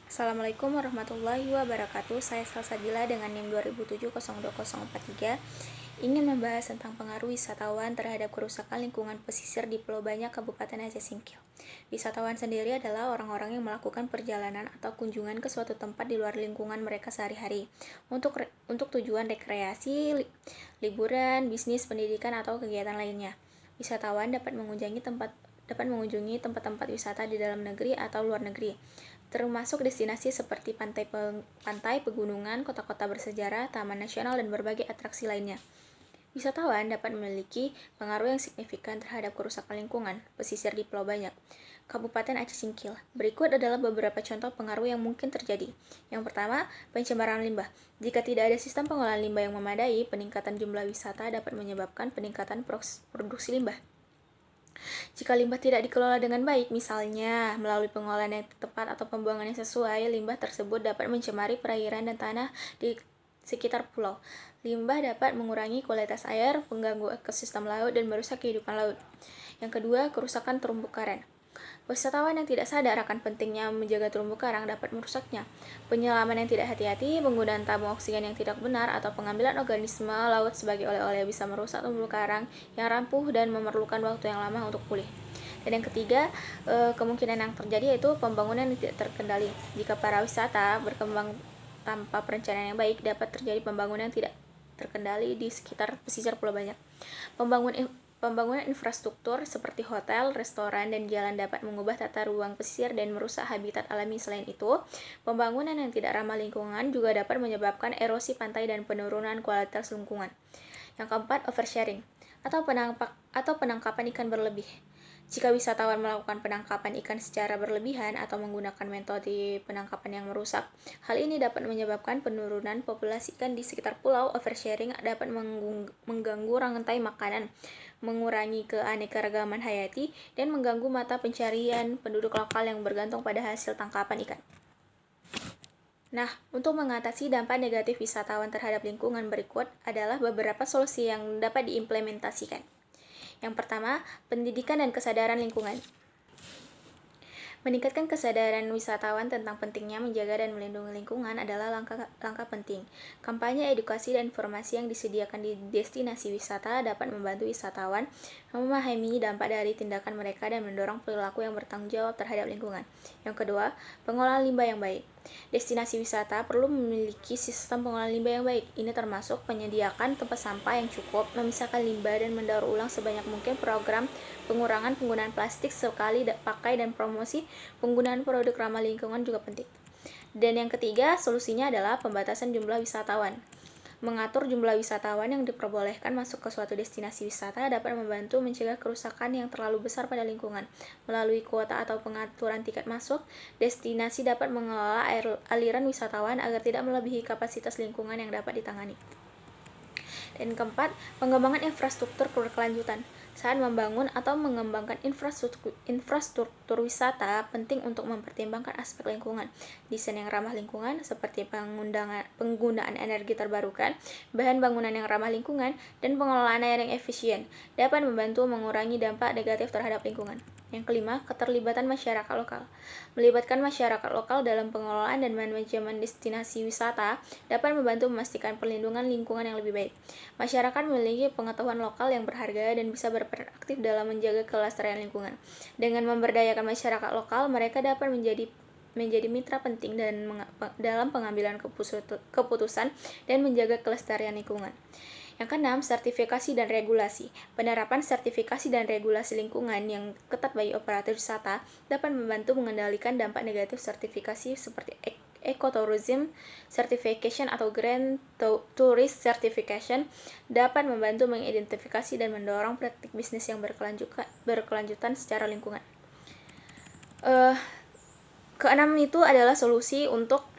Assalamualaikum warahmatullahi wabarakatuh. Saya Salsabila dengan NIM 2007-02043 ingin membahas tentang pengaruh wisatawan terhadap kerusakan lingkungan pesisir di Pulau Banyak, Kabupaten Aceh Singkil. Wisatawan sendiri adalah orang-orang yang melakukan perjalanan atau kunjungan ke suatu tempat di luar lingkungan mereka sehari-hari untuk tujuan rekreasi, liburan, bisnis, pendidikan, atau kegiatan lainnya. Wisatawan dapat mengunjungi tempat-tempat wisata di dalam negeri atau luar negeri, termasuk destinasi seperti pantai, pegunungan, kota-kota bersejarah, taman nasional, dan berbagai atraksi lainnya. Wisatawan dapat memiliki pengaruh yang signifikan terhadap kerusakan lingkungan pesisir di Pulau Banyak, Kabupaten Aceh Singkil. Berikut adalah beberapa contoh pengaruh yang mungkin terjadi. Yang pertama, pencemaran limbah. Jika tidak ada sistem pengolahan limbah yang memadai, peningkatan jumlah wisata dapat menyebabkan peningkatan produksi limbah. Jika limbah tidak dikelola dengan baik, misalnya melalui pengolahan yang tepat atau pembuangan yang sesuai, limbah tersebut dapat mencemari perairan dan tanah di sekitar pulau. Limbah dapat mengurangi kualitas air, mengganggu ekosistem laut, dan merusak kehidupan laut. Yang kedua, kerusakan terumbu karang. Wisatawan yang tidak sadar akan pentingnya menjaga terumbu karang dapat merusaknya. Penyelaman yang tidak hati-hati, penggunaan tabung oksigen yang tidak benar, atau pengambilan organisme laut sebagai oleh-oleh bisa merusak terumbu karang yang rapuh dan memerlukan waktu yang lama untuk pulih. Dan yang ketiga, kemungkinan yang terjadi yaitu pembangunan yang tidak terkendali. Jika para wisata berkembang tanpa perencanaan yang baik, dapat terjadi pembangunan yang tidak terkendali di sekitar pesisir Pulau Banyak. Pembangunan infrastruktur seperti hotel, restoran, dan jalan dapat mengubah tata ruang pesisir dan merusak habitat alami. Selain itu, pembangunan yang tidak ramah lingkungan juga dapat menyebabkan erosi pantai dan penurunan kualitas lingkungan. Yang keempat, oversharing atau penangkapan ikan berlebih. Jika wisatawan melakukan penangkapan ikan secara berlebihan atau menggunakan metode penangkapan yang merusak, hal ini dapat menyebabkan penurunan populasi ikan di sekitar pulau. Oversharing dapat mengganggu rantai makanan, mengurangi keanekaragaman hayati, dan mengganggu mata pencarian penduduk lokal yang bergantung pada hasil tangkapan ikan. Nah, untuk mengatasi dampak negatif wisatawan terhadap lingkungan, berikut adalah beberapa solusi yang dapat diimplementasikan. Yang pertama, pendidikan dan kesadaran lingkungan. Meningkatkan kesadaran wisatawan tentang pentingnya menjaga dan melindungi lingkungan adalah langkah penting. Kampanye edukasi dan informasi yang disediakan di destinasi wisata dapat membantu wisatawan memahami dampak dari tindakan mereka dan mendorong perilaku yang bertanggung jawab terhadap lingkungan. Yang kedua, pengolahan limbah yang baik. Destinasi wisata perlu memiliki sistem pengolahan limbah yang baik. Ini termasuk menyediakan tempat sampah yang cukup, memisahkan limbah, dan mendaur ulang sebanyak mungkin. Program pengurangan penggunaan plastik sekali pakai dan promosi penggunaan produk ramah lingkungan juga penting. Dan yang ketiga, solusinya adalah pembatasan jumlah wisatawan. Mengatur jumlah wisatawan yang diperbolehkan masuk ke suatu destinasi wisata dapat membantu mencegah kerusakan yang terlalu besar pada lingkungan. Melalui kuota atau pengaturan tiket masuk, destinasi dapat mengelola aliran wisatawan agar tidak melebihi kapasitas lingkungan yang dapat ditangani. Dan keempat, pengembangan infrastruktur berkelanjutan. Saat membangun atau mengembangkan infrastruktur wisata, penting untuk mempertimbangkan aspek lingkungan. Desain yang ramah lingkungan seperti penggunaan energi terbarukan, bahan bangunan yang ramah lingkungan, dan pengelolaan air yang efisien dapat membantu mengurangi dampak negatif terhadap lingkungan. Yang kelima, keterlibatan masyarakat lokal. Melibatkan masyarakat lokal dalam pengelolaan dan manajemen destinasi wisata dapat membantu memastikan perlindungan lingkungan yang lebih baik. Masyarakat memiliki pengetahuan lokal yang berharga dan bisa berperan aktif dalam menjaga kelestarian lingkungan. Dengan memberdayakan masyarakat lokal, mereka dapat menjadi mitra penting dalam pengambilan keputusan dan menjaga kelestarian lingkungan. Yang keenam, sertifikasi dan regulasi. Penerapan sertifikasi dan regulasi lingkungan yang ketat bagi operator wisata dapat membantu mengendalikan dampak negatif sertifikasi seperti Ecotourism Certification atau Green Tourist Certification dapat membantu mengidentifikasi dan mendorong praktik bisnis yang berkelanjutan secara lingkungan. Keenam itu adalah solusi untuk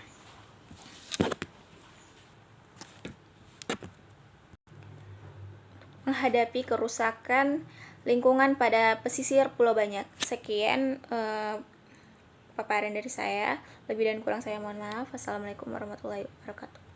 menghadapi kerusakan lingkungan pada pesisir Pulau Banyak. Sekian paparan dari saya. Lebih dan kurang saya mohon maaf. Wassalamualaikum warahmatullahi wabarakatuh.